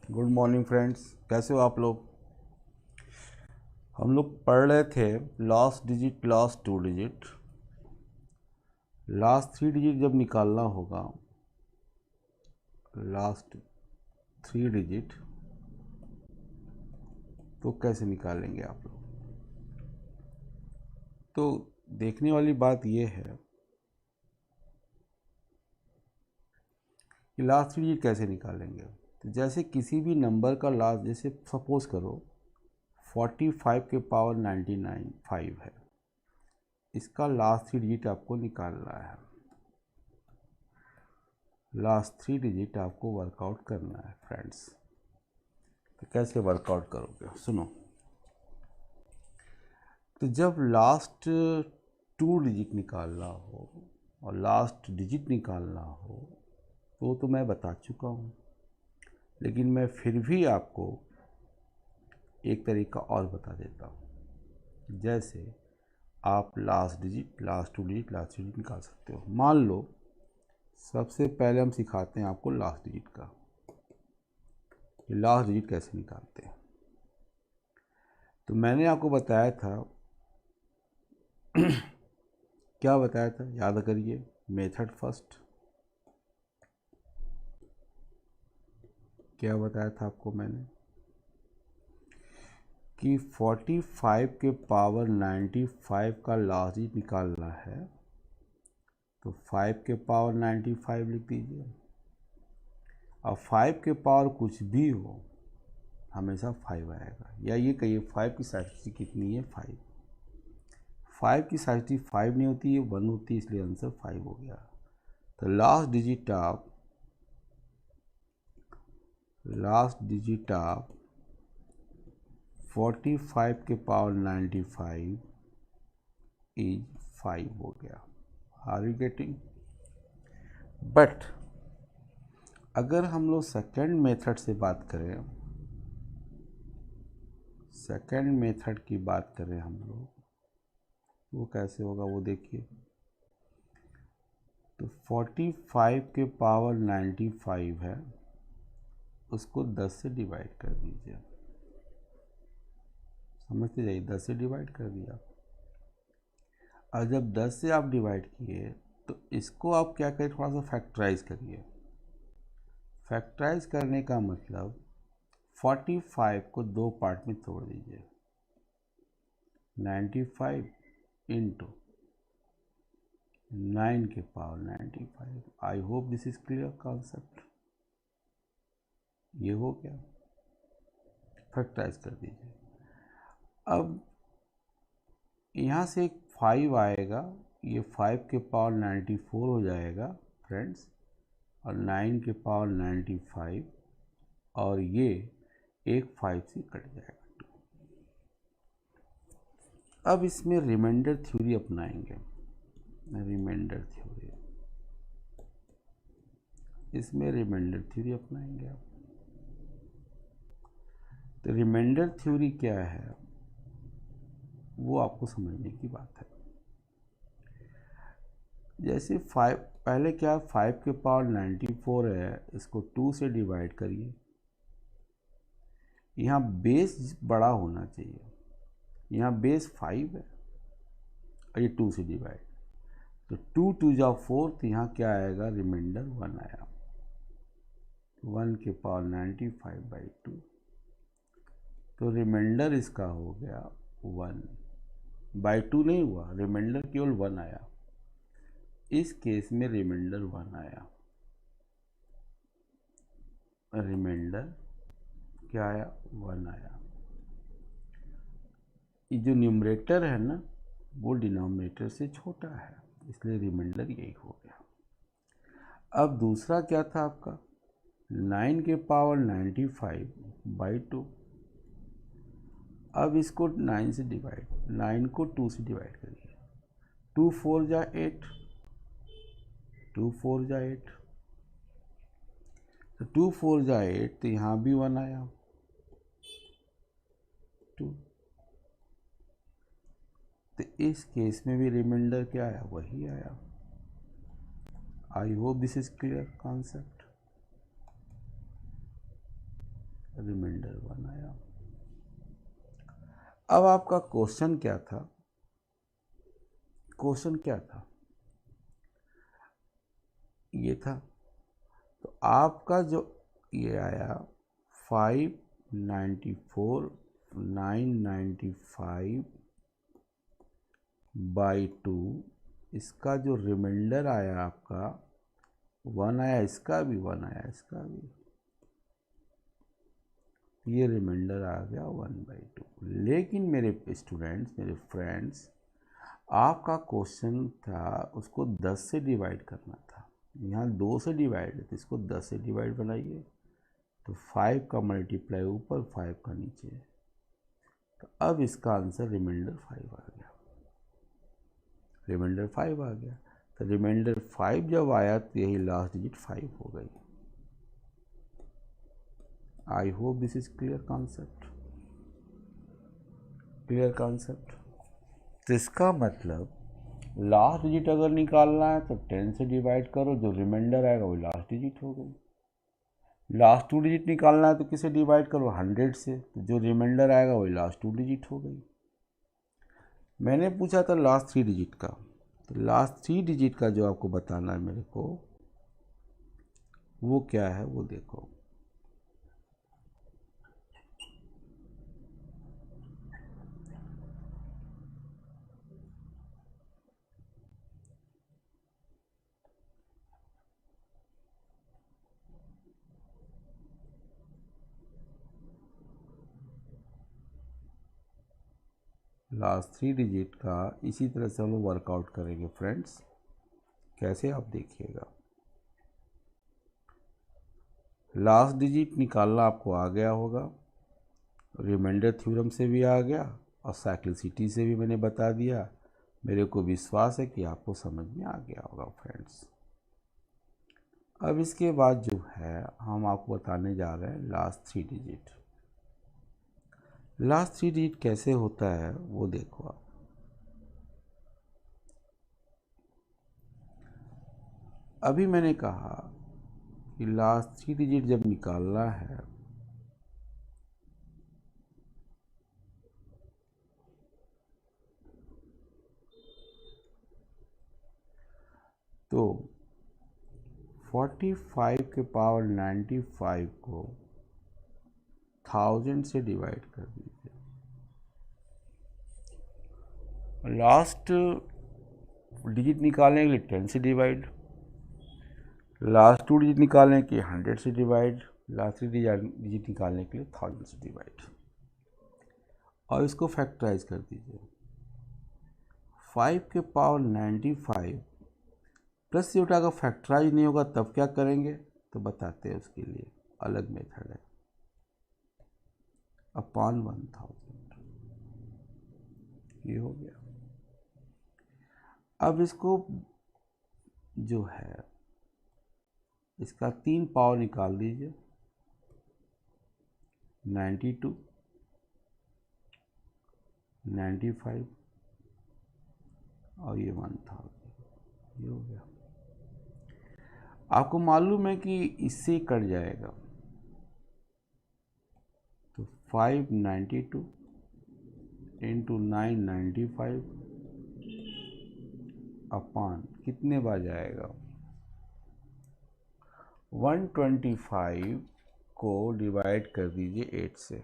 Good morning friends, कैसे हो आप लोग। हम लोग पढ़ रहे थे last digit, last two digit, last three digit जब निकालना होगा, लास्ट थ्री डिजिट तो कैसे निकालेंगे आप लोग। तो देखने वाली बात यह है कि लास्ट थ्री डिजिट कैसे निकालेंगे। तो जैसे किसी भी नंबर का लास्ट, जैसे सपोज करो 45 के पावर 99 5 है, इसका लास्ट थ्री डिजिट आपको निकालना है। लास्ट थ्री डिजिट आपको वर्कआउट करना है फ्रेंड्स। तो कैसे वर्कआउट करोगे, सुनो। तो जब लास्ट टू डिजिट निकालना हो और लास्ट डिजिट निकालना हो तो मैं बता चुका हूँ, लेकिन मैं फिर भी आपको एक तरीका और बता देता हूँ। जैसे आप last digit, last two digit, last three digit निकाल सकते हो। मान लो सबसे पहले हम सिखाते हैं आपको लास्ट डिजिट का, लास्ट डिजिट कैसे निकालते हैं। तो मैंने आपको बताया था क्या बताया था, याद करिए। मेथड फर्स्ट, क्या बताया था आपको मैंने कि 45 के पावर 95 का लास्ट डिजिट निकालना है। तो 5 के पावर 95 लिख दीजिए। अब 5 के पावर कुछ भी हो, हमेशा 5 आएगा। या ये कहिए 5 की साइड कितनी है, 5। 5 की साइड 5 नहीं होती है, 1 होती है, इसलिए आंसर 5 हो गया। तो लास्ट डिजिट ऑफ 45 के पावर 95 इज 5 हो गया। Are you getting. बट अगर हम लोग सेकेंड मेथड से बात करें, सेकेंड मेथड की बात करें हम लोग, वो कैसे होगा वो देखिए। तो 45 के पावर 95 है, उसको 10 से डिवाइड कर दीजिए। समझते जाइए, 10 से डिवाइड कर दिया। और जब 10 से आप डिवाइड किए तो इसको आप क्या करें, थोड़ा सा फैक्टराइज करिए। फैक्टराइज करने का मतलब 45 को दो पार्ट में तोड़ दीजिए। 95 इंटू 9 के power 95। I hope this is clear concept. ये हो गया, फैक्टराइज कर दीजिए। अब यहाँ से एक 5 आएगा, ये 5 के पावर 94 हो जाएगा फ्रेंड्स, और 9 के पावर 95, और ये एक 5 से कट जाएगा। अब इसमें रिमाइंडर थ्योरी अपनाएंगे। रिमाइंडर थ्योरी, इसमें रिमाइंडर थ्योरी अपनाएंगे आप। तो रिमाइंडर थ्योरी क्या है वो आपको समझने की बात है। जैसे 5, पहले क्या 5 के पावर 94 है, इसको 2 से डिवाइड करिए। यहाँ बेस बड़ा होना चाहिए, यहाँ बेस 5 है और ये 2 से डिवाइड, तो 2 2 जा 4, तो यहाँ क्या आएगा, रिमाइंडर 1 आया। 1 के पावर 95/2, तो रिमाइंडर इसका हो गया 1/2 नहीं हुआ, रिमाइंडर केवल 1 आया। इस केस में रिमाइंडर 1 आया। रिमाइंडर क्या आया, 1 आया। ये जो न्यूमरेटर है ना, वो डिनोमिनेटर से छोटा है, इसलिए रिमाइंडर यही हो गया। अब दूसरा क्या था आपका, 9 के पावर 95/2। अब इसको 9 से डिवाइड, 9 को 2 से डिवाइड करिए। 2 4 जा 8, 2 4 जा 8, तो 2 4 जा 8, तो यहाँ भी 1 आया, 2। तो इस केस में भी रिमाइंडर क्या आया, वही आया। I hope this is clear concept. Remainder 1 आया। अब आपका क्वेश्चन क्या था, क्वेश्चन क्या था, ये था। तो आपका जो ये आया 594,995/2, इसका जो रिमाइंडर आया आपका 1 आया, इसका भी 1 आया, इसका भी, ये रिमाइंडर आ गया 1/2। लेकिन मेरे स्टूडेंट्स, मेरे फ्रेंड्स, आपका क्वेश्चन था उसको 10 से डिवाइड करना था। यहाँ 2 से डिवाइड है तो इसको 10 से डिवाइड बनाइए, तो 5 का मल्टीप्लाई ऊपर, 5 का नीचे। तो अब इसका आंसर रिमाइंडर 5 आ गया, रिमाइंडर 5 आ गया। तो रिमाइंडर 5 जब आया तो यही लास्ट डिजिट 5 हो गई। आई hope this is clear concept, clear concept. तो इसका मतलब लास्ट डिजिट अगर निकालना है तो 10 से डिवाइड करो, जो रिमाइंडर आएगा वो लास्ट डिजिट हो गई। लास्ट 2 डिजिट निकालना है तो किसे डिवाइड करो, 100 से, तो जो रिमाइंडर आएगा वही लास्ट 2 डिजिट हो गई। मैंने पूछा था लास्ट 3 डिजिट का, तो लास्ट 3 डिजिट का जो आपको बताना है मेरे को, वो क्या है वो देखो। लास्ट 3 डिजिट का इसी तरह से हम लोग वर्कआउट करेंगे फ्रेंड्स। कैसे, आप देखिएगा। लास्ट डिजिट निकालना आपको आ गया होगा, रिमाइंडर थ्योरम से भी आ गया और साइक्लिसिटी से भी मैंने बता दिया। मेरे को विश्वास है कि आपको समझ में आ गया होगा फ्रेंड्स। अब इसके बाद जो है हम आपको बताने जा रहे हैं लास्ट 3 डिजिट। लास्ट 3 डिजिट कैसे होता है वो देखो आप। अभी मैंने कहा कि लास्ट 3 डिजिट जब निकालना है तो 45 के पावर 95 को 1000 से डिवाइड कर दीजिए। लास्ट डिजिट निकालने के लिए 10 से डिवाइड, लास्ट 2 डिजिट निकालने के 100 से डिवाइड, लास्ट 3 डिजिट निकालने के लिए 1000 से डिवाइड, और इसको फैक्टराइज कर दीजिए। 5 के पावर 95 प्लस से उठा, अगर फैक्टराइज नहीं होगा तब क्या करेंगे, तो बताते हैं, उसके लिए अलग मेथड है। अपॉन 1000, ये हो गया। अब इसको जो है इसका 3 पावर निकाल दीजिए, 92, 95 और ये 1000, ये हो गया। आपको मालूम है कि इससे ही कट जाएगा, तो 592 इंटू 995 अपॉन कितने बार जाएगा, 125 को डिवाइड कर दीजिए 8 से,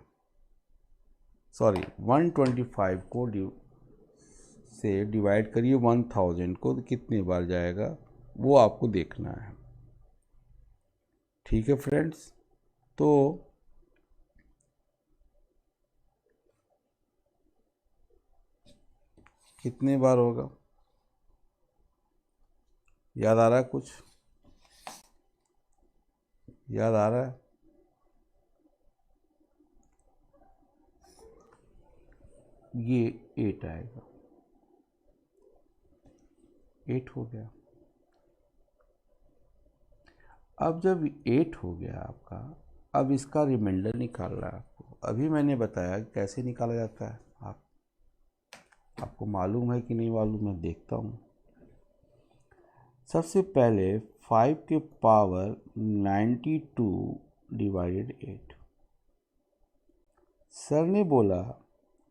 सॉरी 125 को से डिवाइड करिए 1000 को, तो कितने बार जाएगा वो आपको देखना है। ठीक है फ्रेंड्स, तो कितने बार होगा, याद आ रहा है, कुछ याद आ रहा है? ये 8 आएगा, 8 हो गया। अब जब 8 हो गया आपका, अब इसका रिमाइंडर निकालना है आपको। अभी मैंने बताया कैसे निकाला जाता है, आपको मालूम है कि नहीं मालूम, मैं देखता हूँ। सबसे पहले 5 के पावर 92 डिवाइडेड 8, सर ने बोला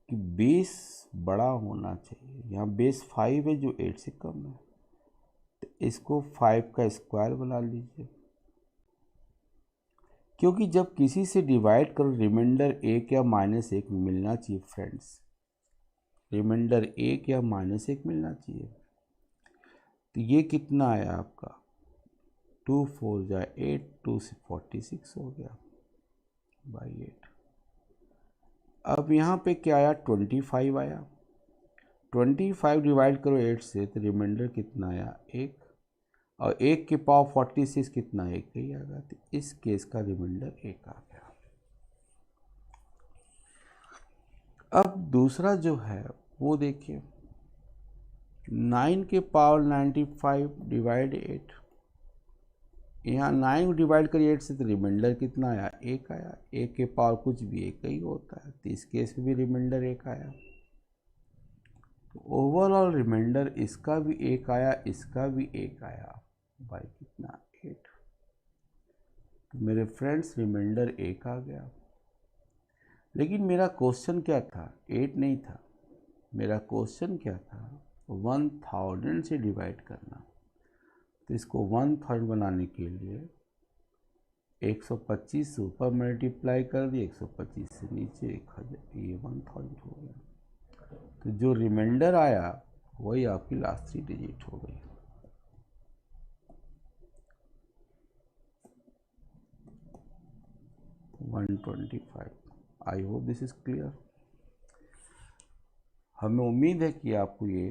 कि बेस बड़ा होना चाहिए, यहाँ बेस 5 है जो 8 से कम है, तो इसको 5 का स्क्वायर बना लीजिए, क्योंकि जब किसी से डिवाइड करो रिमाइंडर 1 या -1 मिलना चाहिए फ्रेंड्स, रिमाइंडर 1 या -1 मिलना चाहिए। तो ये कितना आया आपका 2 4 जा 8, 2 से 46 हो गया बाई 8। अब यहाँ पे क्या आया 25 आया, 25 डिवाइड करो 8 से तो रिमाइंडर कितना आया 1, और 1 के पावर 46 कितना 1 ही आ गया, तो इस केस का रिमाइंडर 1 आ गया। अब दूसरा जो है वो देखिए 9 के पावर 95 डिवाइड 8, यहाँ 9 डिवाइड करिए 8 से तो रिमाइंडर कितना आया 1 आया, 1 के पावर कुछ भी 1 ही होता है, तो इस केस में भी रिमाइंडर 1 आया। तो ओवरऑल रिमाइंडर इसका भी 1 आया, इसका भी 1 आया, बाई कितना 8। तो मेरे फ्रेंड्स रिमाइंडर 1 आ गया। लेकिन मेरा क्वेश्चन क्या था, 8 नहीं था, मेरा क्वेश्चन क्या था 1000 से डिवाइड करना। तो इसको 1000 बनाने के लिए 125 से ऊपर मल्टीप्लाई कर दिए, 125 से नीचे 1000, ये 1000 हो गया। तो जो रिमाइंडर आया वही आपकी लास्ट 3 डिजिट हो गई। आई होप दिस इज क्लियर। हमें उम्मीद है कि आपको ये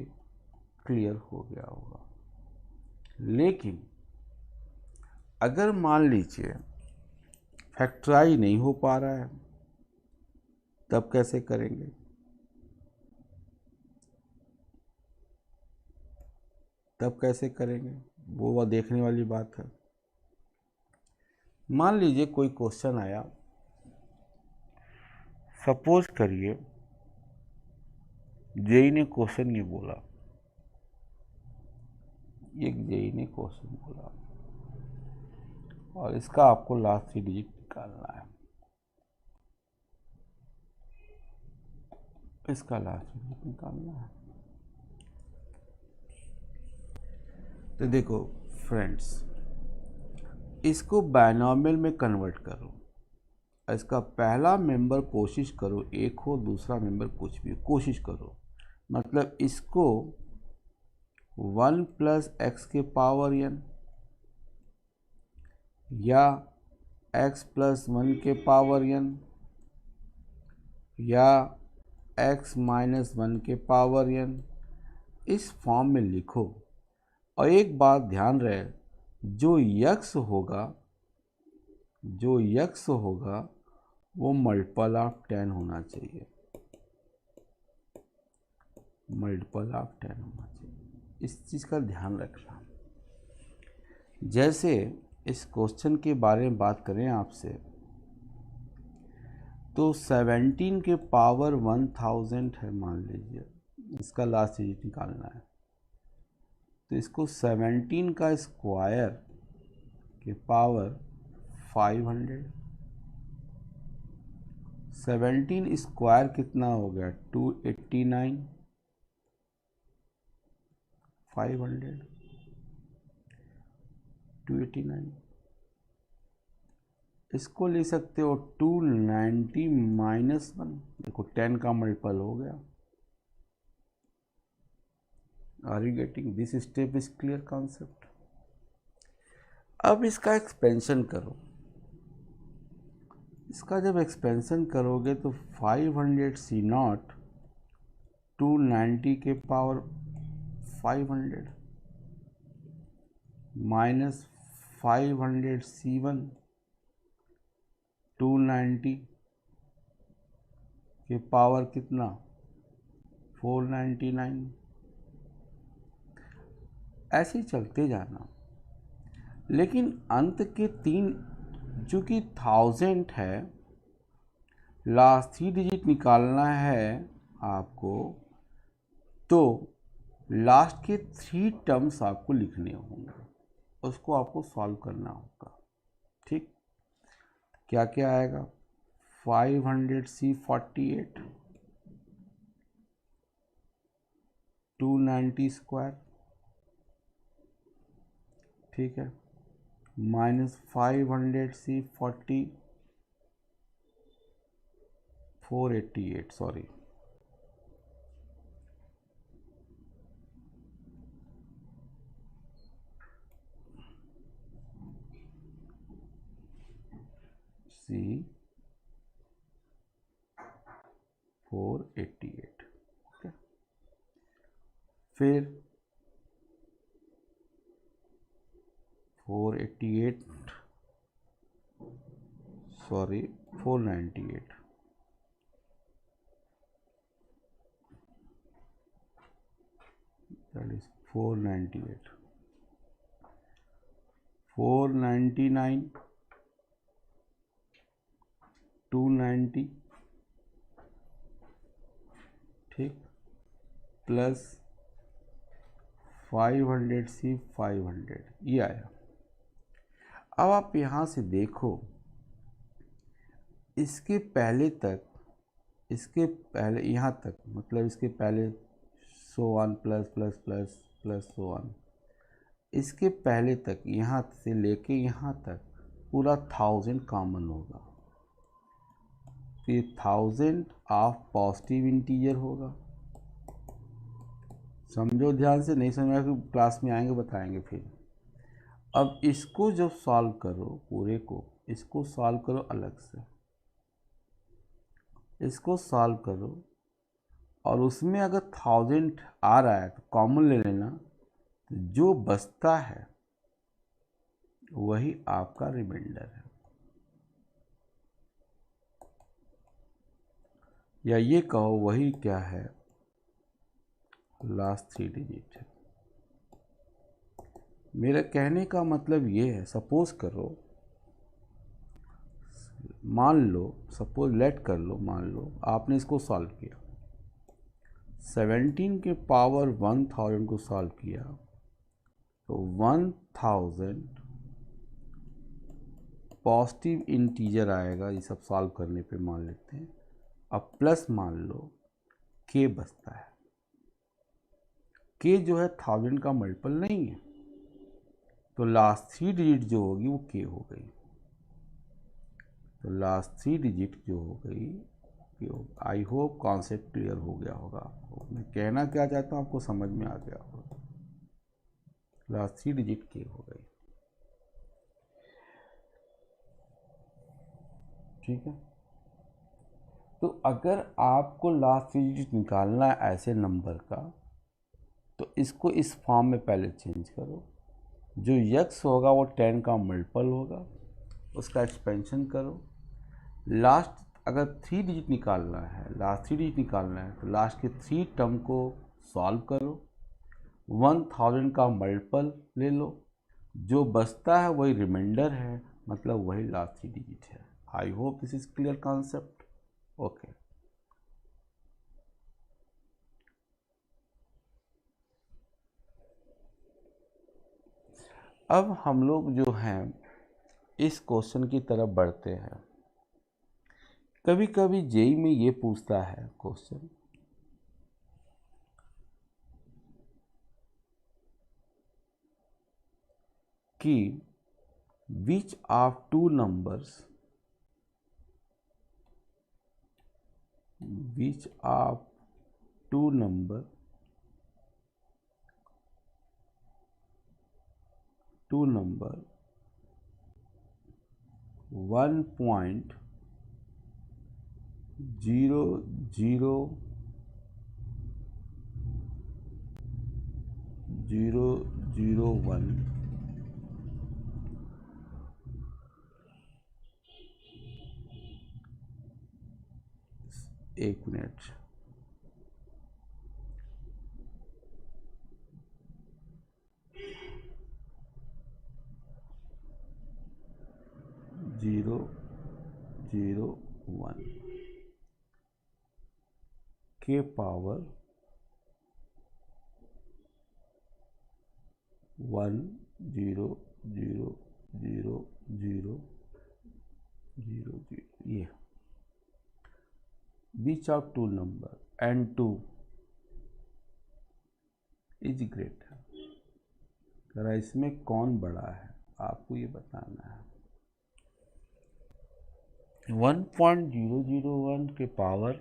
क्लियर हो गया होगा। लेकिन अगर मान लीजिए फैक्टराइज नहीं हो पा रहा है, तब कैसे करेंगे? तब कैसे करेंगे वो देखने वाली बात है। मान लीजिए कोई क्वेश्चन आया, सपोज करिए जेई ने क्वेश्चन ये बोला, एक जेई ने क्वेश्चन बोला और इसका आपको लास्ट 3 डिजिट निकालना है, इसका लास्ट डिजिट निकालना है। तो देखो फ्रेंड्स, इसको बायनॉमियल में कन्वर्ट करो, इसका पहला मेंबर कोशिश करो 1 हो, दूसरा मेंबर कुछ भी कोशिश करो, मतलब इसको 1 + x के पावर n या x + 1 के पावर n या x - 1 के पावर n इस फॉर्म में लिखो। और एक बात ध्यान रहे, जो यक्स होगा वो मल्टीपल ऑफ 10 होना चाहिए, मल्टीपल ऑफ 10 होना चाहिए, इस चीज़ का ध्यान रखना। जैसे इस क्वेश्चन के बारे में बात करें आपसे, तो 17 के पावर 1000 है मान लीजिए, इसका लास्ट डिजिट निकालना है, तो इसको 17 का स्क्वायर के पावर 500, 17 स्क्वायर कितना हो गया 289, 500 289, इसको ले सकते हो 290 - 1, देखो 10 का मल्टीपल हो गया। Are you getting this step is clear concept. अब इसका एक्सपेंशन करो, इसका जब एक्सपेंशन करोगे तो 500 C0 290 के पावर 500 माइनस 500 C1 290 के पावर कितना 499, ऐसे ही चलते जाना। लेकिन अंत के 3, चूँकि 1000 है, लास्ट 3 डिजिट निकालना है आपको, तो लास्ट के 3 टर्म्स आपको लिखने होंगे, उसको आपको सॉल्व करना होगा। ठीक, क्या क्या आएगा 500C48 290 स्क्वायर, ठीक है, minus 500C40 488, sorry, C 488, okay. फिर 488, सॉरी 498, that is 498, 499, 290, ठीक, प्लस 500C 500, ये आया। अब आप यहाँ से देखो, इसके पहले तक, इसके पहले यहाँ तक, मतलब इसके पहले so one plus plus plus plus so one, इसके पहले तक यहाँ से लेके यहाँ तक पूरा 1000 कॉमन होगा, फिर 1000 ऑफ पॉजिटिव इंटीजर होगा। समझो ध्यान से, नहीं समझा कि क्लास में आएंगे बताएंगे फिर। अब इसको जब सॉल्व करो पूरे को, इसको सॉल्व करो अलग से, इसको सॉल्व करो, और उसमें अगर 1000 आ रहा है तो कॉमन ले लेना, तो जो बचता है वही आपका रिमाइंडर है, या ये कहो वही क्या है, लास्ट 3 डिजिट है। मेरा कहने का मतलब ये है, सपोज करो, मान लो, सपोज लेट कर लो, मान लो आपने इसको सॉल्व किया, 17 के पावर 1000 को सॉल्व किया, तो 1000 पॉजिटिव इंटीजर आएगा, ये सब सॉल्व करने पे मान लेते हैं। अब प्लस मान लो के बचता है, के जो है 1000 का मल्टीपल नहीं है, तो लास्ट 3 डिजिट जो होगी वो के हो गई, तो लास्ट 3 डिजिट जो हो गई के हो। आई होप कॉन्सेप्ट क्लियर हो गया होगा आपको, मैं कहना क्या चाहता हूँ आपको समझ में आ गया होगा। लास्ट 3 डिजिट के हो गई, ठीक है। तो अगर आपको लास्ट 3 डिजिट निकालना है ऐसे नंबर का, तो इसको इस फॉर्म में पहले चेंज करो, जो यक्स होगा वो 10 का मल्टीपल होगा, उसका एक्सपेंशन करो। लास्ट अगर 3 डिजिट निकालना है, लास्ट 3 डिजिट निकालना है, तो लास्ट के 3 टर्म को सॉल्व करो, 1000 का मल्टीपल ले लो, जो बचता है वही रिमाइंडर है, मतलब वही लास्ट 3 डिजिट है। आई hope this is clear concept, okay. अब हम लोग जो हैं इस क्वेश्चन की तरफ बढ़ते हैं। कभी कभी जेई में ये पूछता है क्वेश्चन कि which of two numbers, which of two number 1.00001 एक मिनट, जीरो जीरो वन के पावर 1.0000000, ये which of two number n2 is greater, जरा इसमें कौन बड़ा है आपको ये बताना है। 1.001 के पावर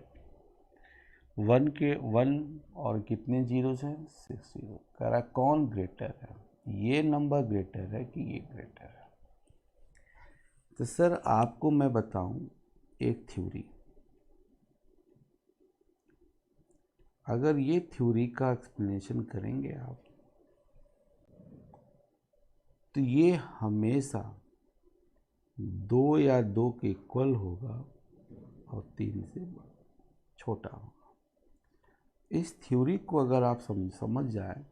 1 के 1 और कितने जीरो हैं 6 जीरो, कह रहा है कौन ग्रेटर है, ये नंबर ग्रेटर है कि ये ग्रेटर है। तो सर आपको मैं बताऊं एक थ्योरी, अगर ये थ्योरी का एक्सप्लेनेशन करेंगे आप तो ये हमेशा 2 या 2 के इक्वल होगा और 3 से छोटा होगा। इस थ्योरी को अगर आप समझ जाए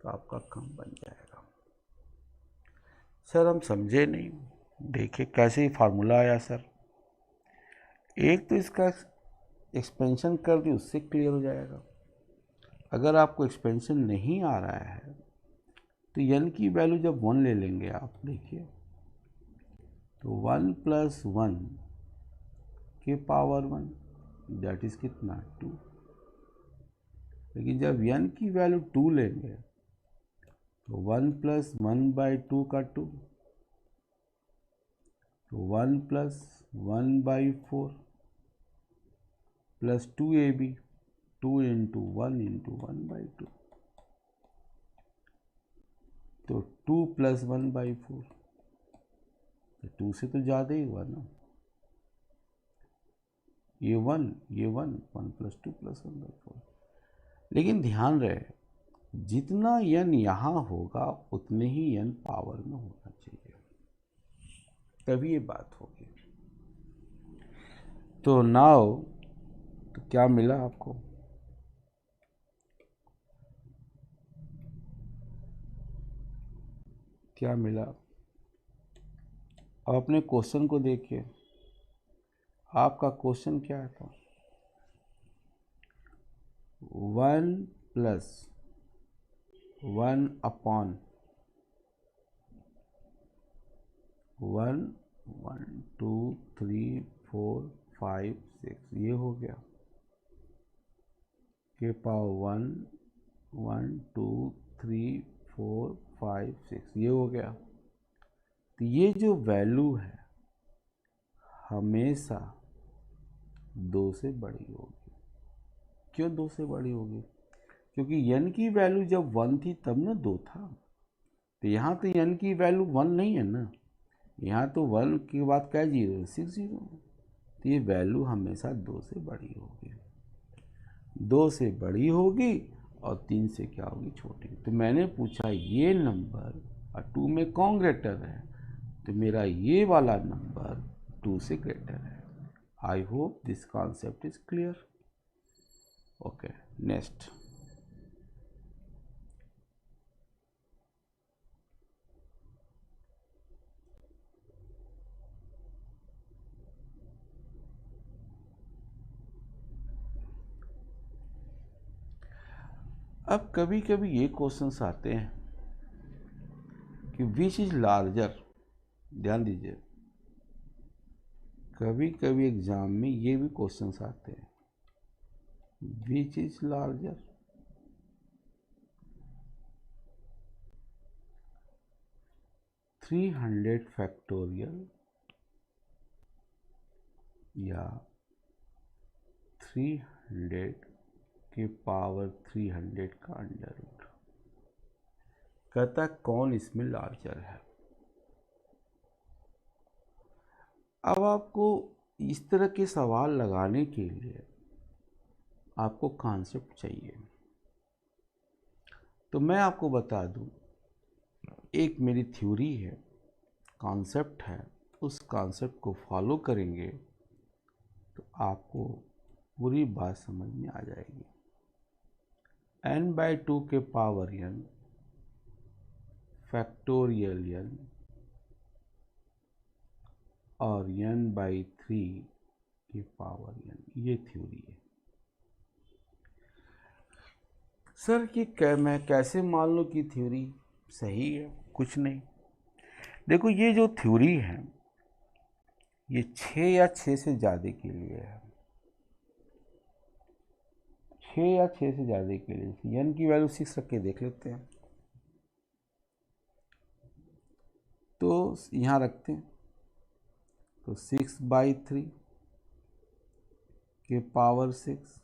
तो आपका काम बन जाएगा। सर हम समझे नहीं, देखिए कैसे ही फार्मूला आया सर, एक तो इसका एक्सपेंशन कर दी उससे क्लियर हो जाएगा। अगर आपको एक्सपेंशन नहीं आ रहा है तो n की वैल्यू जब 1 ले लेंगे आप, देखिए तो 1 + 1 के पावर 1 दैट इज कितना 2, लेकिन जब n की वैल्यू 2 लेंगे तो 1 + 1/2 का 2, तो 1 + 1/4 प्लस 2ab, 2 × 1 × 1/2, तो 2 + 1/4, तो 2 से तो ज़्यादा ही हुआ ना, ये 1 1 + 2 + 1/4। लेकिन ध्यान रहे जितना n यहाँ होगा उतने ही n पावर में होना चाहिए, तभी ये बात होगी। तो नाउ तो क्या मिला आपको, क्या मिला? अब अपने क्वेश्चन को देखिए, आपका क्वेश्चन क्या था, 1 + 1/1 1 2 3 4 5 6 ये हो गया, के पावर 1 1 2 3 4 5 6 ये हो गया। तो ये जो वैल्यू है हमेशा 2 से बड़ी होगी। क्यों 2 से बड़ी होगी? क्योंकि n की वैल्यू जब 1 थी तब ना 2 था, तो यहाँ तो n की वैल्यू 1 नहीं है ना, यहाँ तो 1 के बाद क्या जीरो है 6 जीरो, तो ये वैल्यू हमेशा 2 से बड़ी होगी, 2 से बड़ी होगी और 3 से क्या होगी छोटी। तो मैंने पूछा ये नंबर और 2 में कौन ग्रेटर है, तो मेरा ये वाला नंबर 2 से ग्रेटर है। आई hope this concept is clear. Okay next, अब कभी कभी ये क्वेश्चंस आते हैं कि विच इज लार्जर, ध्यान दीजिए कभी कभी एग्जाम में ये भी क्वेश्चंस आते हैं, विच इज लार्जर, 300 फैक्टोरियल या 300 के पावर 300 का अंडर रूट, कहता कौन इसमें लार्जर है। अब आपको इस तरह के सवाल लगाने के लिए आपको कॉन्सेप्ट चाहिए, तो मैं आपको बता दूं, एक मेरी थ्योरी है, कॉन्सेप्ट है, उस कॉन्सेप्ट को फॉलो करेंगे तो आपको पूरी बात समझ में आ जाएगी। n/2 के पावर n फैक्टोरियल n और n/3 के पावर n, ये थ्योरी है। सर कि मैं कैसे मान लूँ कि थ्योरी सही है? कुछ नहीं, देखो ये जो थ्योरी है ये 6 या 6 से ज़्यादा के लिए है, 6 या 6 से ज़्यादा के लिए n की वैल्यू 6 रख के देख लेते हैं। तो यहाँ रखते हैं, तो 6/3 के पावर 6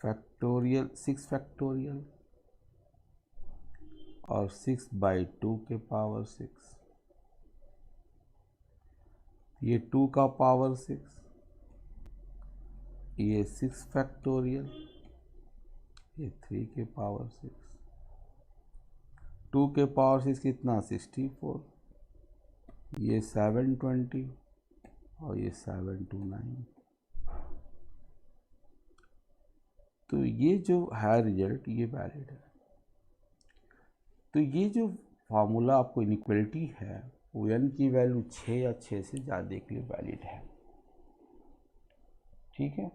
फैक्टोरियल 6 फैक्टोरियल और 6/2 के पावर 6, ये 2 का पावर 6, ये 6 फैक्टोरियल, ये 3 के पावर 6, 2 के पावर 6 कितना 64, ये 720 और ये 729। तो ये जो है रिजल्ट ये वैलिड है। तो ये जो फार्मूला आपको इनइक्वलिटी है वो n की वैल्यू 6 या 6 से ज़्यादा के लिए वैलिड है। ठीक है,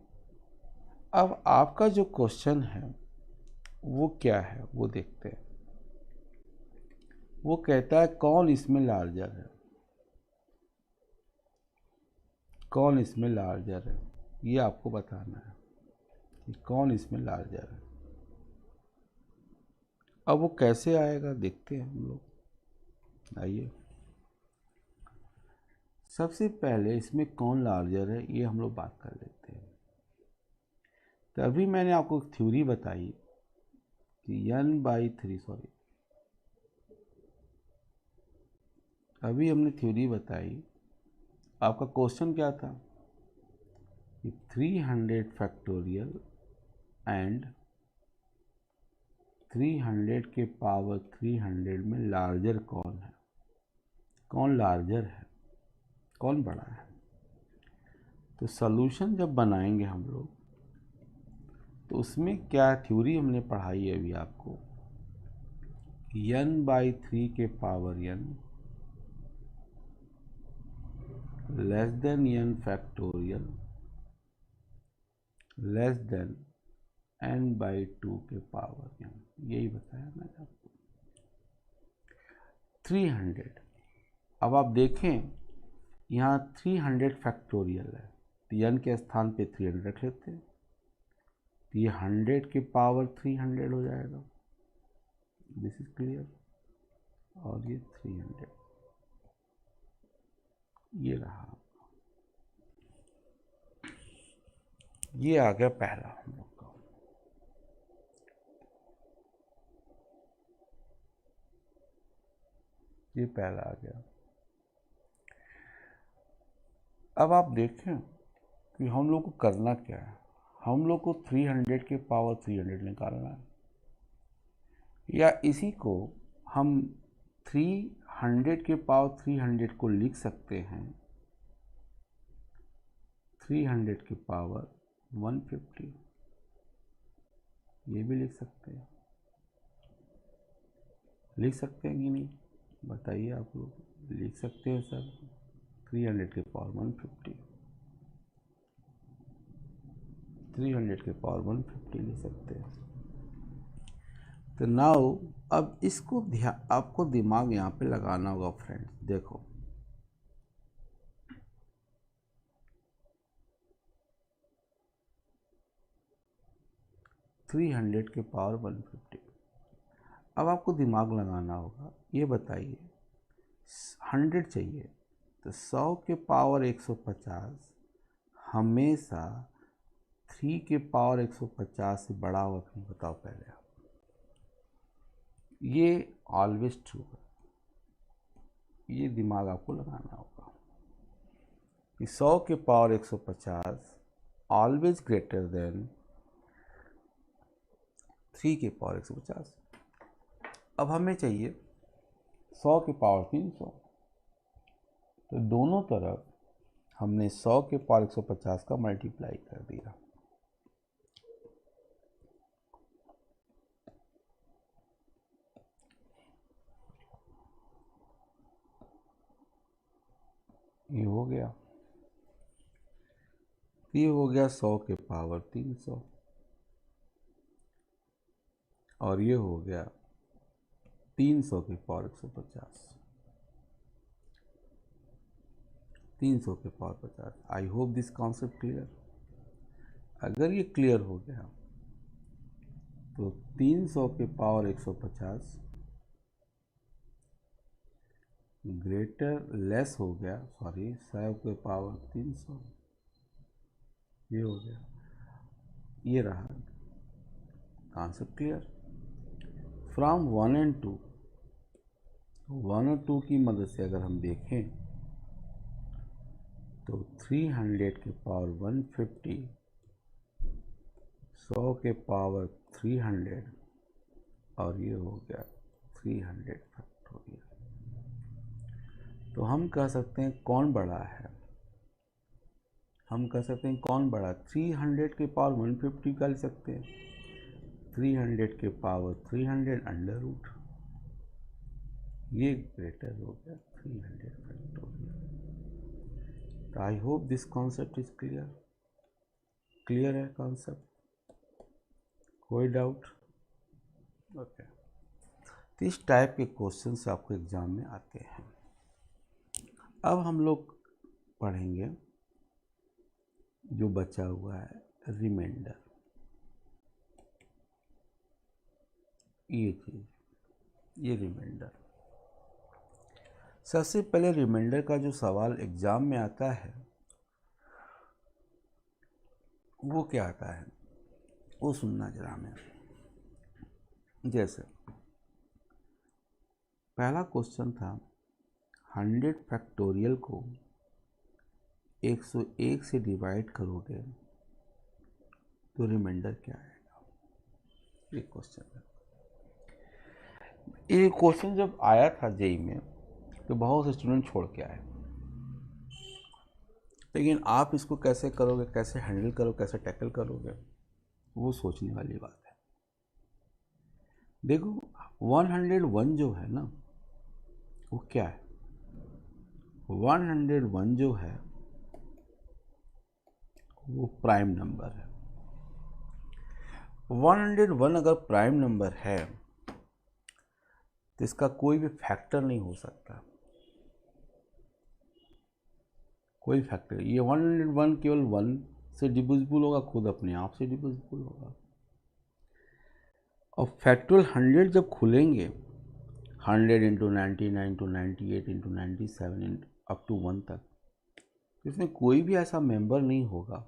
अब आपका जो क्वेश्चन है वो क्या है वो देखते हैं। वो कहता है कौन इसमें लार्जर है, कौन इसमें लार्जर है, ये आपको बताना है कि कौन इसमें लार्जर है। अब वो कैसे आएगा देखते हैं हम लोग। आइए, सबसे पहले इसमें कौन लार्जर है ये हम लोग बात कर लेते हैं। तो अभी मैंने आपको एक थ्योरी बताई कि n/3 अभी हमने थ्योरी बताई। आपका क्वेश्चन क्या था कि 300 फैक्टोरियल एंड 300 के पावर 300 में लार्जर कौन है, कौन लार्जर है, कौन बड़ा है। तो सॉल्यूशन जब बनाएंगे हम लोग तो उसमें क्या थ्योरी हमने पढ़ाई है अभी आपको, n/3 के power n less than n factorial less than n/2 के पावर n, यही बताया मैंने आपको। 300, अब आप देखें यहाँ 300 फैक्टोरियल है तो n के स्थान पे 300 रख लेते हैं, तो ये 100 के पावर 300 हो जाएगा। This is clear. और ये 300 ये रहा, ये आ गया पहला हम लोग का। ये पहला आ गया। अब आप देखें कि हम लोग को करना क्या है। हम लोग को 300 के पावर 300 निकालना है, या इसी को हम 300 के पावर 300 को लिख सकते हैं 300 के पावर 150, ये भी लिख सकते हैं। लिख सकते हैं कि नहीं बताइए आप लोग। लिख सकते हैं सर, 300 के पावर 150, 300 के पावर 150 लिख सकते हैं। तो नाउ अब इसको आपको दिमाग यहाँ पे लगाना होगा फ्रेंड्स। देखो थ्री 300 के पावर 150, अब आपको दिमाग लगाना होगा। ये बताइए 100 चाहिए तो 100 के पावर 150 हमेशा 3 के पावर 150 से बड़ा होगा कि बताओ पहले आप। ये ऑलवेज ट्रू है, ये दिमाग आपको लगाना होगा कि 100 के पावर 150 ऑलवेज ग्रेटर देन 3 के पावर 150। अब हमें चाहिए 100 के पावर 300, तो दोनों तरफ हमने 100 के पावर 150 का मल्टीप्लाई कर दिया। ये हो गया, ये हो गया 100 के पावर 300 और ये हो गया 300 के पावर 150, 300 के power 50। I hope this concept clear. अगर ये क्लियर हो गया तो 300 के पावर 150 ग्रेटर लेस हो गया, सॉरी 100 के पावर 300, ये हो गया, ये रहा आंसर। क्लियर। फ्रॉम 1 एंड 2, 1 और 2 की मदद से अगर हम देखें तो 300 के पावर 150, 100 के पावर 300 और ये हो गया 300 फैक्टोरियल। तो हम कह सकते हैं कौन बड़ा है, हम कह सकते हैं कौन बड़ा, 300 के पावर 150 कर सकते हैं, 300 के पावर 300 अंडर रूट, ये ग्रेटर हो गया 300 फैक्टोरियल। तो आई hope this concept is clear. Clear है कॉन्सेप्ट, कोई डाउट? ओके। तो इस टाइप के क्वेश्चंस आपको एग्जाम में आते हैं। अब हम लोग पढ़ेंगे जो बचा हुआ है रिमाइंडर, ये चीज, ये रिमाइंडर। सबसे पहले रिमाइंडर का जो सवाल एग्जाम में आता है वो क्या आता है वो सुनना जरा हमें। जैसे पहला क्वेश्चन था 100 फैक्टोरियल को 101 से डिवाइड करोगे तो रिमाइंडर क्या आएगा, ये क्वेश्चन है। ये क्वेश्चन जब आया था जेई में तो बहुत से स्टूडेंट छोड़ के आए, लेकिन आप इसको कैसे करोगे, कैसे हैंडल करो, कैसे टैकल करोगे, वो सोचने वाली बात है। देखो 101 जो है ना वो क्या है, 101 जो है वो प्राइम नंबर है। 101 अगर प्राइम नंबर है तो इसका कोई भी फैक्टर नहीं हो सकता, कोई फैक्टर। ये 101 केवल 1 से डिविजिबल होगा, खुद अपने आप से डिविजिबल होगा। और फैक्टोरियल 100 जब खुलेंगे 100 into 99 into 98 into 97 up to 1 तक, इसमें कोई भी ऐसा मेंबर नहीं होगा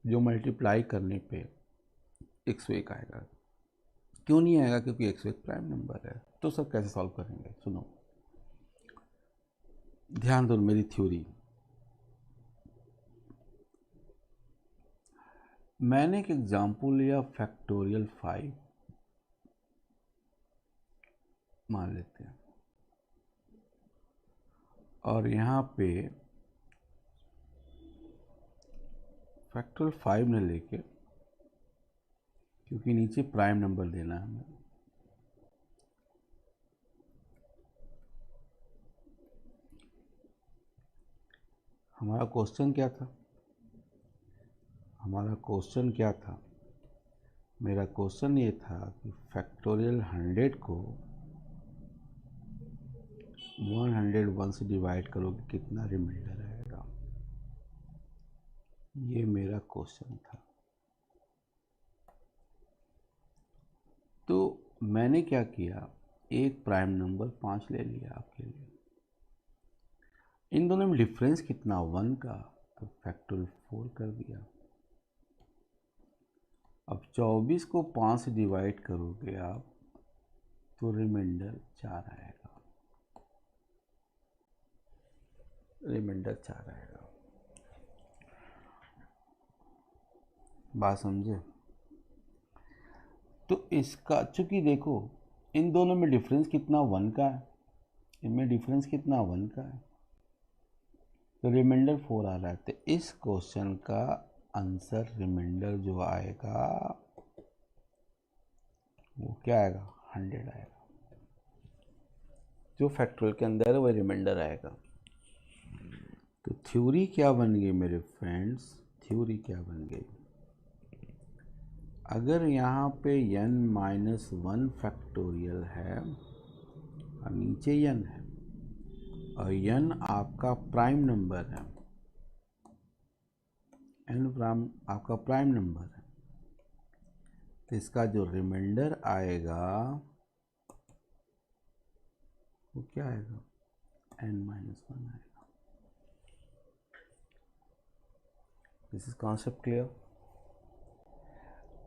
जो मल्टीप्लाई करने पे 101 आएगा। क्यों नहीं आएगा? क्योंकि 101 प्राइम नंबर है। तो सब कैसे सॉल्व करेंगे, सुनो ध्यान दो मेरी थ्योरी। मैंने एक एग्जाम्पल लिया फैक्टोरियल 5 मान लेते हैं, और यहाँ पे फैक्टोरियल 5 ने लेके, क्योंकि नीचे प्राइम नंबर देना है हमें, हमारा क्वेश्चन क्या था, हमारा क्वेश्चन क्या था, मेरा क्वेश्चन ये था कि फैक्टोरियल 100 को 101 से डिवाइड करोगे कितना रिमाइंडर आएगा, ये मेरा क्वेश्चन था। तो मैंने क्या किया, एक प्राइम नंबर 5 ले लिया आपके लिए। इन दोनों में डिफरेंस कितना 1 का, तो फैक्टोरियल 4 कर दिया। अब 24 को 5 से डिवाइड करोगे आप तो रिमाइंडर 4 आएगा, रिमाइंडर 4 आएगा। बात समझे? तो इसका चूंकि देखो इन दोनों में डिफरेंस कितना 1 का है, इनमें डिफरेंस कितना 1 का है, तो रिमाइंडर 4 आ रहा है। तो इस क्वेश्चन का आंसर रिमाइंडर जो आएगा वो क्या आएगा, 100 आएगा। जो फैक्टोरियल के अंदर है वह रिमाइंडर आएगा। तो थ्योरी क्या बन गई मेरे फ्रेंड्स, थ्योरी क्या बन गई, अगर यहाँ पे n-1 फैक्टोरियल है और नीचे n है और n आपका प्राइम नंबर है, n प्राइम आपका प्राइम नंबर है, तो इसका जो रिमाइंडर आएगा वो क्या आएगा, n-1 आएगा। This is concept clear.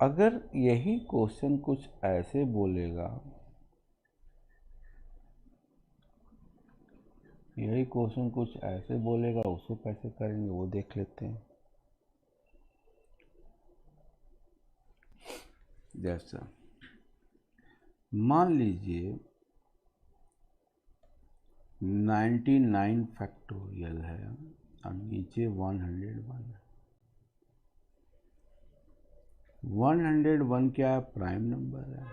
अगर यही क्वेश्चन कुछ ऐसे बोलेगा, उसको कैसे करेंगे वो देख लेते हैं। जैसा मान लीजिए 99 फैक्टोरियल है और नीचे 101 है। 101 क्या है, प्राइम नंबर है,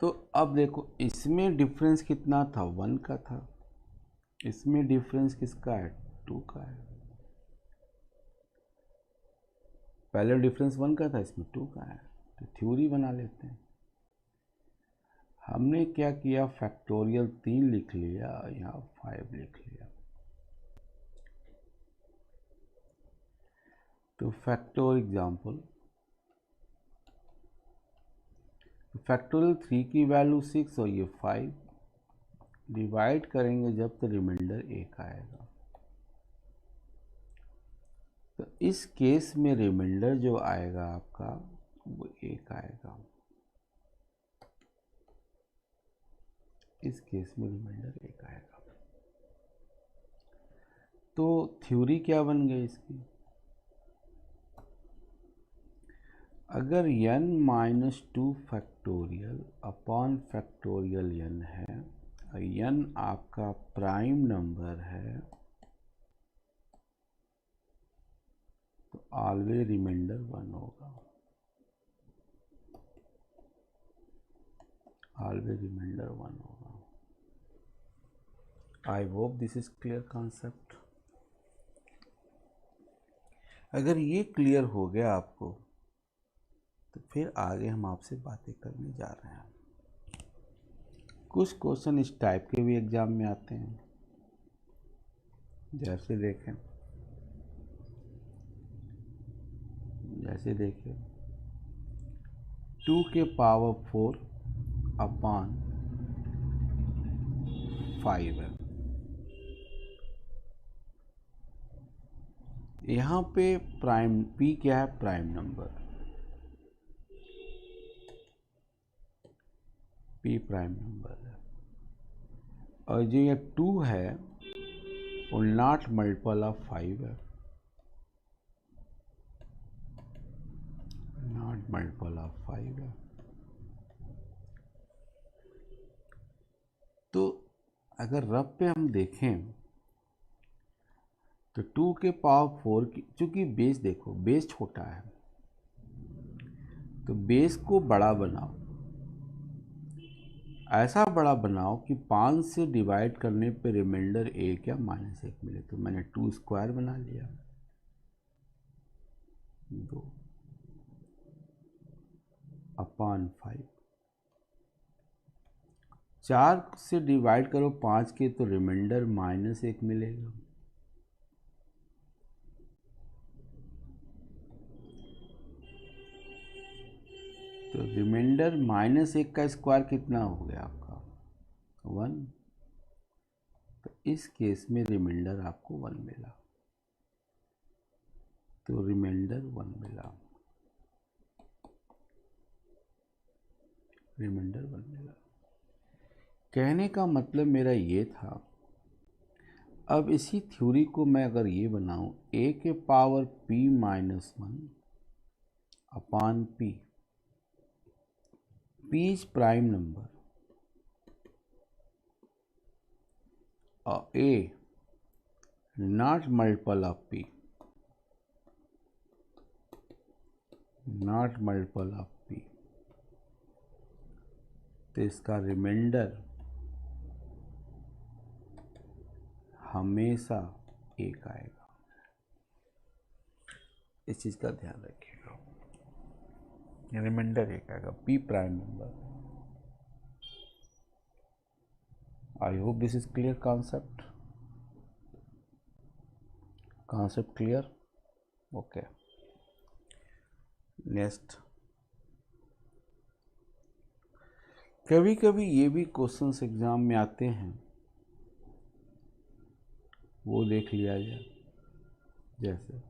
तो अब देखो इसमें डिफरेंस कितना था, 1 का था, इसमें डिफरेंस किसका है, 2 का है। पहले डिफरेंस 1 का था, इसमें 2 का है, तो थ्योरी बना लेते हैं। हमने क्या किया, फैक्टोरियल 3 लिख लिया, यहाँ 5 लिख लिया। तो फैक्टोर एग्जाम्पल, फैक्टोरियल 3 की वैल्यू 6 और ये 5, डिवाइड करेंगे जब तो रिमाइंडर 1 आएगा। तो इस केस में रिमाइंडर जो आएगा आपका वो 1 आएगा। इस केस में रिमाइंडर 1 आएगा। तो थ्योरी क्या बन गई इसकी, अगर n-2 factorial upon factorial n है, n आपका प्राइम नंबर है, तो ऑलवेज रिमाइंडर 1 होगा, ऑलवेज रिमाइंडर 1 होगा। आई hope this is clear concept. अगर ये क्लियर हो गया आपको, तो फिर आगे हम आपसे बातें करने जा रहे हैं। कुछ क्वेश्चन इस टाइप के भी एग्जाम में आते हैं, जैसे देखें 2 के पावर 4 अपॉन 5 है। यहाँ पे प्राइम p क्या है, prime number, p prime number है, और जो ये 2 है वो नॉट मल्टीपल ऑफ 5 है, नॉट मल्टीपल ऑफ 5 है। तो अगर रफ पे हम देखें तो 2 के पावर 4 की, चूंकि बेस देखो बेस छोटा है, तो बेस को बड़ा बनाओ, ऐसा बड़ा बनाओ कि 5 से डिवाइड करने पे रिमाइंडर 1 या -1 मिले। तो मैंने 2 स्क्वायर बना लिया, 2 अपॉन 5। 4 से डिवाइड करो 5 के, तो रिमाइंडर -1 मिलेगा। तो रिमाइंडर -1 का स्क्वायर कितना हो गया आपका, 1। तो इस केस में रिमाइंडर आपको 1 मिला, तो रिमाइंडर 1 मिला, रिमाइंडर 1 मिला। कहने का मतलब मेरा ये था, अब इसी थ्योरी को मैं अगर ये बनाऊं, a के power p-1 upon p, p is prime number और a not multiple of p, not multiple of p, तो इसका रिमाइंडर हमेशा 1 आएगा। इस चीज का ध्यान रखिएगा, रिमाइंडर 1 आएगा, p prime number. I hope this is clear concept. Concept clear? Okay. Next. कभी कभी ये भी क्वेश्चंस एग्जाम में आते हैं, वो देख लिया जाए। जैसे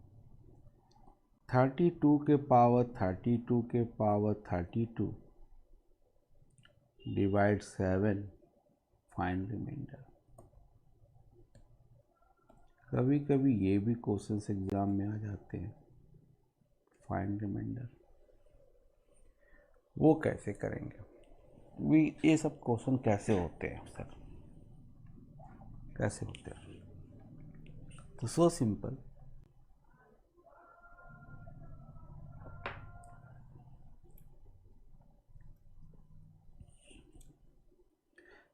32 के पावर 32 के पावर 32 डिवाइड 7 फाइंड रिमाइंडर। कभी कभी ये भी क्वेश्चंस एग्जाम में आ जाते हैं, फाइंड रिमाइंडर। वो कैसे करेंगे? ये सब क्वेश्चन कैसे होते हैं सर, कैसे होते हैं? तो सो सिंपल।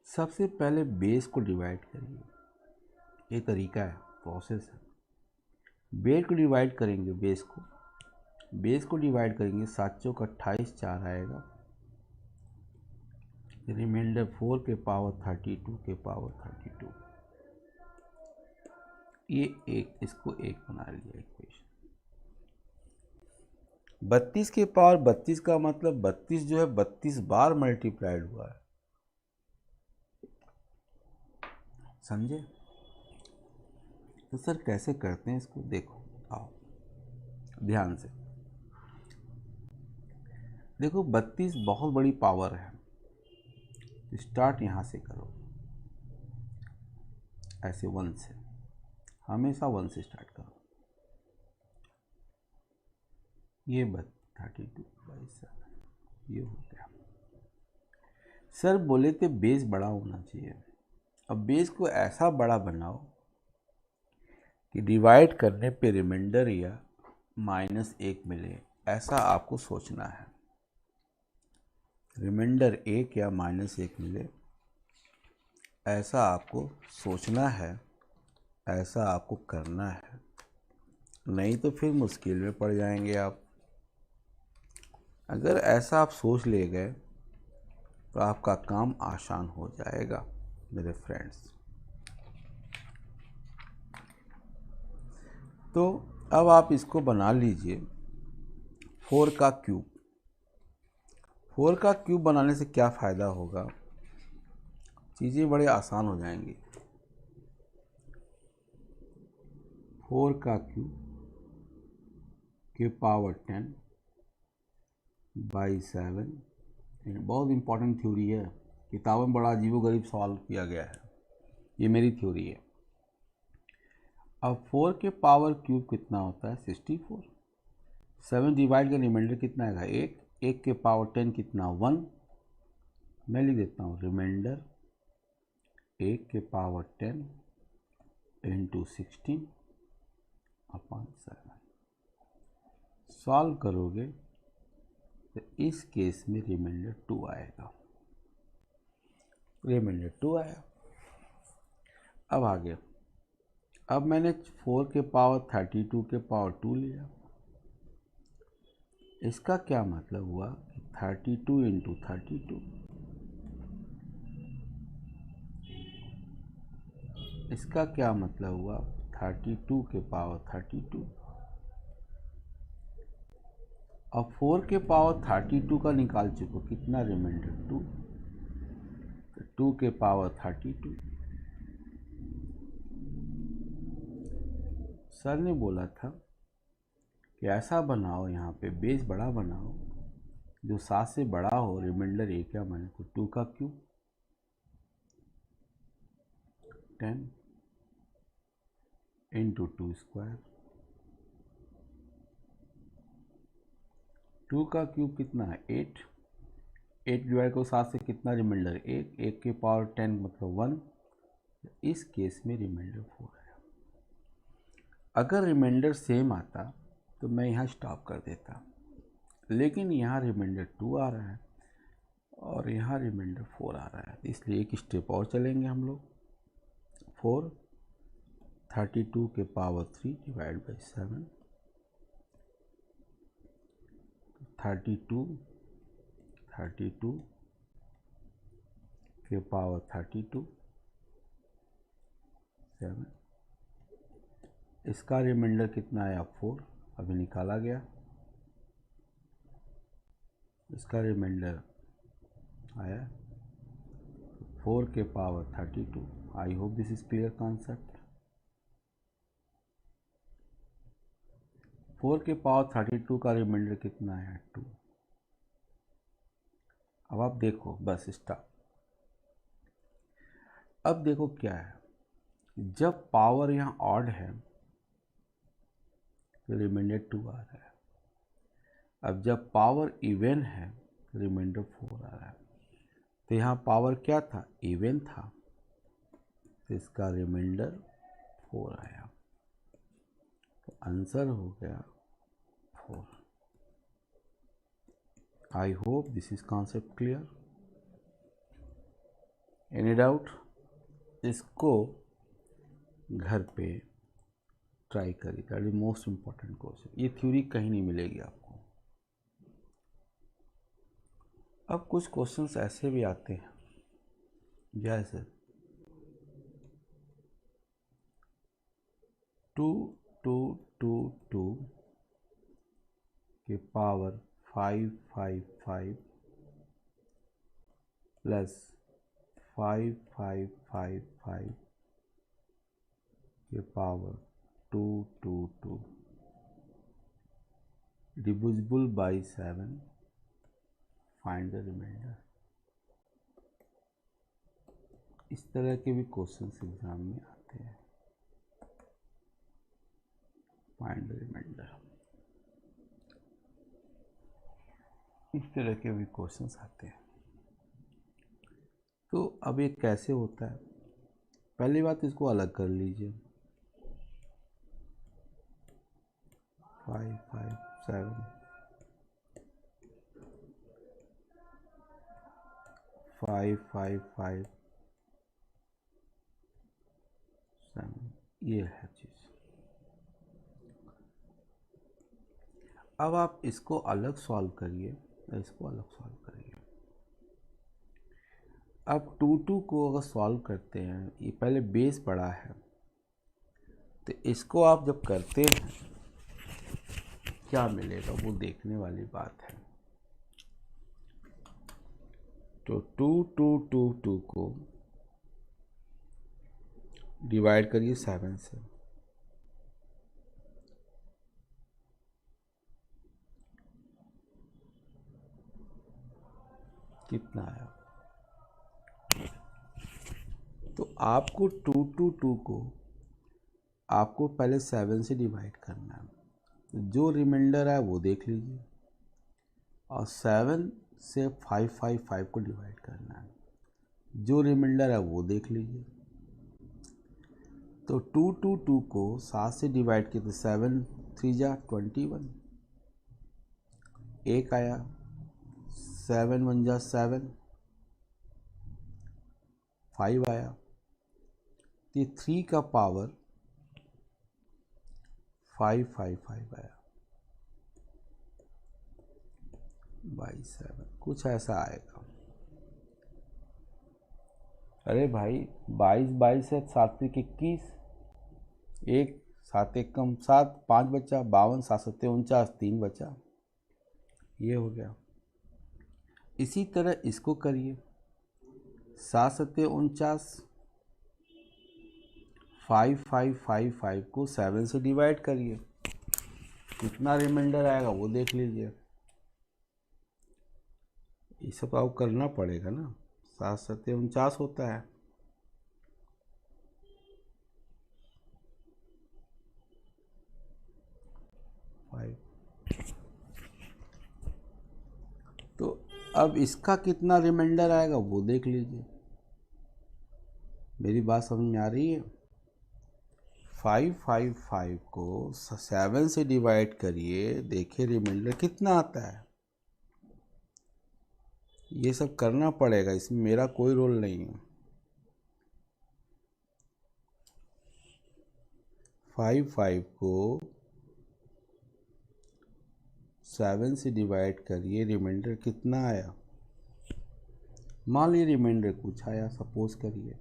सबसे पहले बेस को डिवाइड करिए, ये तरीका है, प्रोसेस है। बेस को डिवाइड करेंगे, बेस को डिवाइड करेंगे, 7 चौक 28, 4 आएगा, रिमाइंडर 4 के पावर 32 के पावर 32। ये एक, इसको एक बना लिया इक्वेशन। 32 के पावर 32 का मतलब 32 जो है 32 बार मल्टीप्लाइड हुआ है, समझे? तो सर कैसे करते हैं इसको? देखो, आओ ध्यान से देखो। 32 बहुत बड़ी पावर है। स्टार्ट यहाँ से करो, ऐसे 1 से, हमेशा 1 से स्टार्ट करो। ये 32/7 ये हो गया। सर बोले थे बेस बड़ा होना चाहिए। अब बेस को ऐसा बड़ा बनाओ कि डिवाइड करने पे रिमाइंडर या -1 मिले, ऐसा आपको सोचना है। रिमाइंडर 1 या -1 मिले, ऐसा आपको सोचना है, ऐसा आपको करना है। नहीं तो फिर मुश्किल में पड़ जाएंगे आप। अगर ऐसा आप सोच ले गए तो आपका काम आसान हो जाएगा मेरे फ्रेंड्स। तो अब आप इसको बना लीजिए 4 का क्यूब। 4 का क्यूब बनाने से क्या फ़ायदा होगा? चीज़ें बड़े आसान हो जाएंगी। 4 का क्यूब के पावर 10/7। बहुत इंपॉर्टेंट थ्योरी है, किताबों में बड़ा अजीबोगरीब सवाल किया गया है, ये मेरी थ्योरी है। अब 4 के पावर क्यूब कितना होता है? 64। 7 डिवाइड का रिमाइंडर कितना आएगा? 1। 1 के पावर 10 कितना? 1। मैं लिख देता हूँ रिमाइंडर 1 के पावर 10 इंटू 16/7। सॉल्व करोगे तो इस केस में रिमाइंडर 2 आएगा। रिमाइंडर 2 आया। अब आगे, अब मैंने 4 के पावर 32 के पावर 2 लिया। इसका क्या मतलब हुआ कि 32 इंटू 32, इसका क्या मतलब हुआ? 32 के पावर 32। अब 4 के पावर 32 का निकाल चुको, कितना? रिमाइंडर 2। 2 के पावर 32। सर ने बोला था कि ऐसा बनाओ, यहाँ पे बेस बड़ा बनाओ जो 7 से बड़ा हो, रिमाइंडर 1 या माने तो 2 का क्यूब 10 इंटू 2 स्क्वायर। 2 का क्यूब कितना है? 8। 8 डिवाइड को 7 से कितना? रिमाइंडर 1। 1 के पावर 10 मतलब 1। इस केस में रिमाइंडर 4 है। अगर रिमाइंडर सेम आता तो मैं यहाँ स्टॉप कर देता, लेकिन यहाँ रिमाइंडर 2 आ रहा है और यहाँ रिमाइंडर 4 आ रहा है, इसलिए एक स्टेप और चलेंगे हम लोग। 4 32 के पावर 3 डिवाइड बाई 7। 32 के पावर 32 7, इसका रिमाइंडर कितना आया 4, अभी निकाला गया, इसका रिमाइंडर आया 4 के power 32। I hope this is clear concept. 4 के पावर 32 का रिमाइंडर कितना है 2। अब आप देखो, बस स्टॉप। अब देखो क्या है, जब पावर यहाँ ऑड है तो रिमाइंडर 2 आ रहा है। अब जब पावर इवन है तो रिमाइंडर 4 आ रहा है। तो यहाँ पावर क्या था, इवन था, तो इसका रिमाइंडर 4 आया। तो आंसर हो गया 4। आई hope this is concept clear. Any doubt? इसको घर पे ट्राई करिए, that is most important question. ये थ्योरी कहीं नहीं मिलेगी आपको। अब कुछ क्वेश्चंस ऐसे भी आते हैं जैसे 2222 के पावर 555 प्लस 5555 के power 222 divisible by 7, find the remainder. इस तरह के भी क्वेश्चंस एग्जाम में आते हैं। फाइंड द रिमाइंडर, इस तरह के भी क्वेश्चंस आते हैं। तो अब ये कैसे होता है, पहली बात इसको अलग कर लीजिए। 557 555 7, ये है चीज। अब आप इसको अलग सॉल्व करिए, इसको अलग सॉल्व करिए। अब 22 को अगर सॉल्व करते हैं, ये पहले बेस बड़ा है, तो इसको आप जब करते हैं क्या मिलेगा वो देखने वाली बात है। तो 2222 को डिवाइड करिए 7 से, कितना आया। तो आपको 222 को आपको पहले 7 से डिवाइड करना है, जो रिमाइंडर है वो देख लीजिए, और 7 से 555 को डिवाइड करना है, जो रिमाइंडर है वो देख लीजिए। तो 222 को 7 से डिवाइड किया तो 7 3 जा 21, एक आया, 7 1 जा 7, 5 आया, तो 3 का पावर 555 आया बाई 7, कुछ ऐसा आएगा। अरे भाई 22 है, 7 21, एक 7 एक कम 7, 5 बचा, 52, 7 7 49, 3 बचा, ये हो गया। इसी तरह इसको करिए, 7 7 49, 5555 को 7 से डिवाइड करिए, कितना रिमाइंडर आएगा वो देख लीजिए। ये सब आपको करना पड़ेगा ना, 7 7 49 होता है, तो अब इसका कितना रिमाइंडर आएगा वो देख लीजिए। मेरी बात समझ में आ रही है? 555 को 7 से डिवाइड करिए, देखिए रिमाइंडर कितना आता है। ये सब करना पड़ेगा, इसमें मेरा कोई रोल नहीं है। 55 को 7 से डिवाइड करिए, रिमाइंडर कितना आया। मान लीजिए रिमाइंडर कुछ आया, सपोज करिए,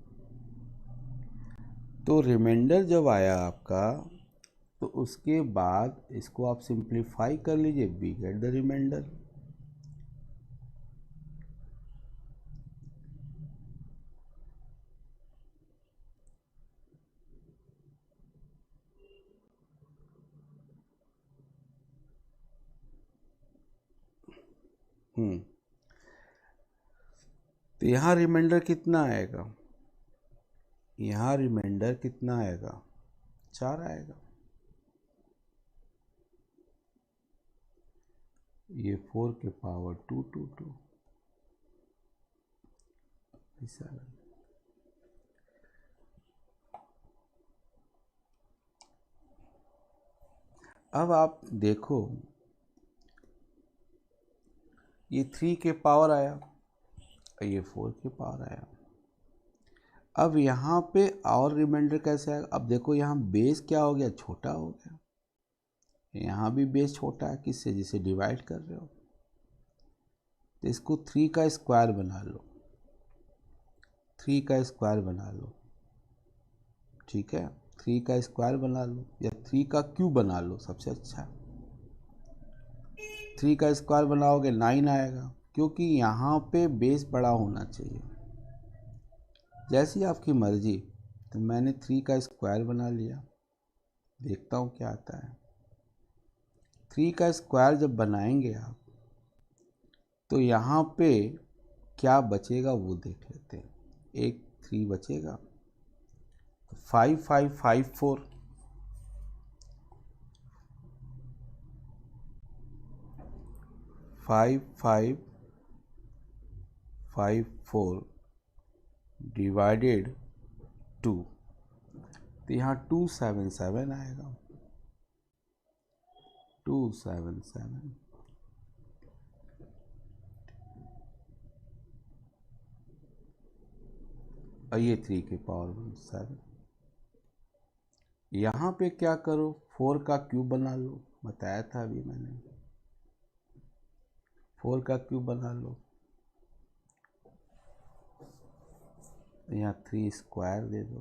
तो रिमाइंडर जब आया आपका, तो उसके बाद इसको आप सिंप्लीफाई कर लीजिए, वी गेट द रिमाइंडर। तो यहाँ रिमाइंडर कितना आएगा, यहाँ रिमाइंडर कितना आएगा, 4 आएगा। ये 4 के पावर 2 ऐसा। अब आप देखो, ये 3 के पावर आया, ये 4 के पावर आया। अब यहाँ पे और रिमाइंडर कैसे आएगा? अब देखो यहाँ बेस क्या हो गया, छोटा हो गया। यहाँ भी बेस छोटा है, किससे? जिसे डिवाइड कर रहे हो। तो इसको 3 का स्क्वायर बना लो, 3 का स्क्वायर बना लो, ठीक है। 3 का स्क्वायर बना लो, या 3 का क्यूब बना लो, सबसे अच्छा। 3 का स्क्वायर बनाओगे 9 आएगा, क्योंकि यहाँ पे बेस बड़ा होना चाहिए। जैसी आपकी मर्जी। तो मैंने 3 का स्क्वायर बना लिया, देखता हूँ क्या आता है। 3 का स्क्वायर जब बनाएंगे आप, तो यहाँ पे क्या बचेगा वो देख लेते हैं। एक 3 बचेगा, 5 5 5 4, 5 5 5 4 डिवाइडेड 2, तो यहाँ 277 आएगा, 277। और ये 3 के पावर 7। यहाँ पे क्या करो, 4 का क्यूब बना लो, बताया था अभी मैंने। 4 का क्यूब बना लो, यहाँ 3 स्क्वायर दे दो।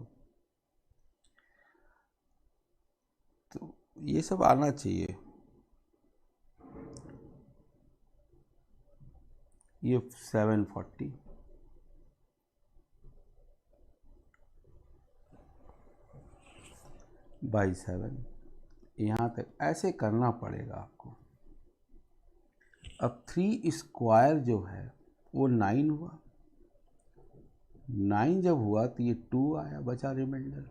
तो ये सब आना चाहिए। ये 740 बाई 7, यहाँ तक ऐसे करना पड़ेगा आपको। अब 3 स्क्वायर जो है वो 9 हुआ, 9 जब हुआ तो ये 2 आया, बचा रिमाइंडर।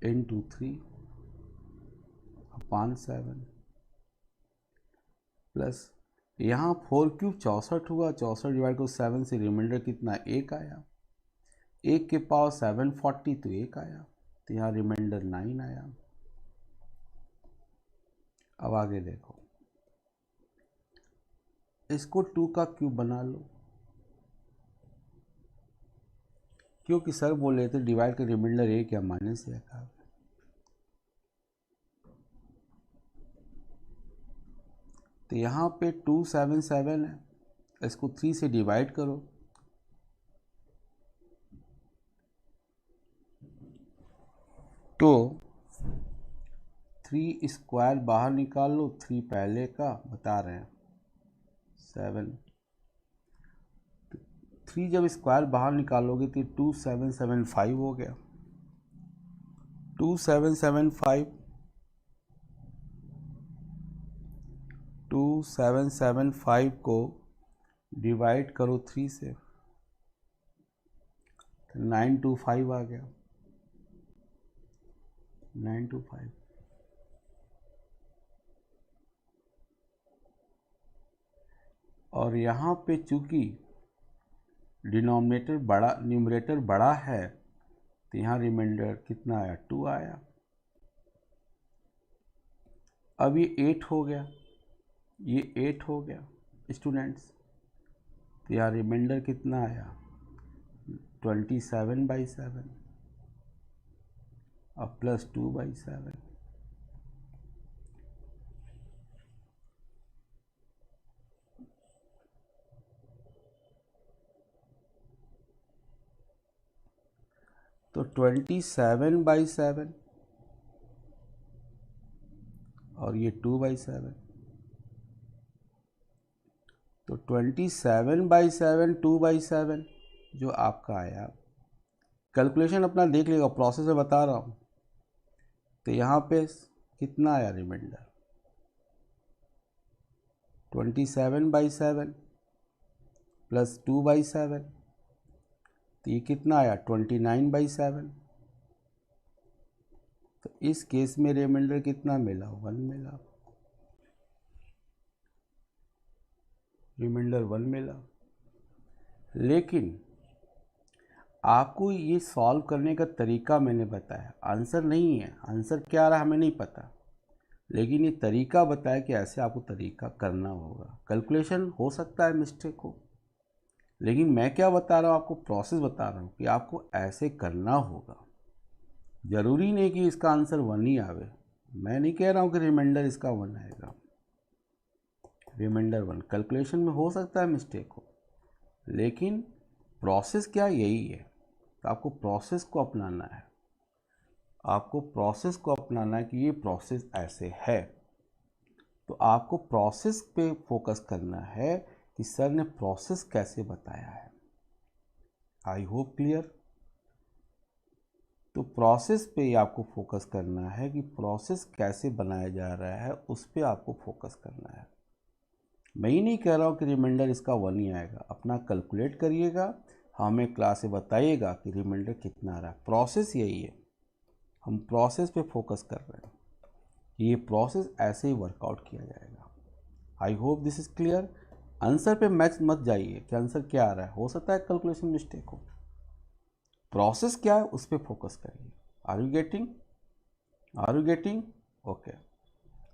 इनटू 3 अपॉन 7 प्लस यहाँ 4 क्यूब 64 हुआ, 64 डिवाइड को 7 से रिमाइंडर कितना, 1 आया। 1 के पावर 740, तो 1 आया, तो यहाँ रिमाइंडर 9 आया। अब आगे देखो, इसको 2 का क्यूब बना लो, क्योंकि सर बोल रहे थे डिवाइड का रिमाइंडर 1 या माइनस 1 आ। तो यहाँ पे 277 है, इसको 3 से डिवाइड करो, तो 3 स्क्वायर बाहर निकाल लो, 3 पहले का बता रहे हैं 7, 3 जब स्क्वायर बाहर निकालोगे तो 2775 हो गया। 2775 2775 को डिवाइड करो 3 से, 925 आ गया, 925। और यहाँ पे चूंकि डिनोमिनेटर बड़ा, न्यूमरेटर बड़ा है, तो यहाँ रिमाइंडर कितना आया, 2 आया। अब ये 8 हो गया, ये 8 हो गया स्टूडेंट्स, तो यहाँ रिमाइंडर कितना आया, 27/7 और प्लस 2/7। तो 27/7 और ये 2/7, तो 27/7 2/7 जो आपका आया, कैलकुलेशन अपना देख लेगा, प्रोसेस में बता रहा हूँ। तो यहाँ पे कितना आया रिमाइंडर, 27/7 प्लस 2/7, तो ये कितना आया 29/7। तो इस केस में रिमाइंडर कितना मिला, 1 मिला, रिमाइंडर 1 मिला। लेकिन आपको ये सॉल्व करने का तरीका मैंने बताया, आंसर नहीं है, आंसर क्या आ रहा है हमें नहीं पता, लेकिन ये तरीका बताया कि ऐसे आपको तरीका करना होगा। कैलकुलेशन हो सकता है मिस्टेक हो, लेकिन मैं क्या बता रहा हूँ आपको, प्रोसेस बता रहा हूँ कि आपको ऐसे करना होगा। ज़रूरी नहीं कि इसका आंसर 1 ही आवे, मैं नहीं कह रहा हूँ कि रिमाइंडर इसका 1 आएगा, रिमाइंडर 1 कैलकुलेशन में हो सकता है मिस्टेक हो, लेकिन प्रोसेस क्या यही है। तो आपको प्रोसेस को अपनाना है, आपको प्रोसेस को अपनाना है कि ये प्रोसेस ऐसे है। तो आपको प्रोसेस पे फोकस करना है कि सर ने प्रोसेस कैसे बताया है। I hope clear. तो प्रोसेस पे आपको फोकस करना है कि प्रोसेस कैसे बनाया जा रहा है, उस पर आपको फोकस करना है। मैं ही नहीं कह रहा हूँ कि रिमाइंडर इसका 1 ही आएगा, अपना कैलकुलेट करिएगा, हमें क्लास से बताइएगा कि रिमाइंडर कितना आ रहा है। प्रोसेस यही है, हम प्रोसेस पे फोकस कर रहे हैं, ये प्रोसेस ऐसे ही वर्कआउट किया जाएगा। आई hope this is clear. Answer पे मैच मत जाइए कि आंसर क्या आ रहा है, हो सकता है कैलकुलेशन मिस्टेक हो। प्रोसेस क्या है उस पर फोकस करिए। Are you getting, are you getting? Okay,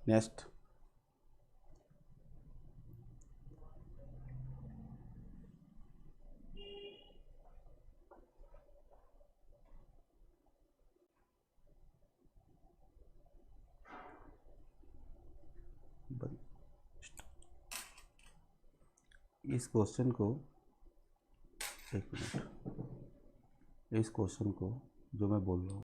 next. इस क्वेश्चन को, एक मिनट, इस क्वेश्चन को जो मैं बोल रहा हूँ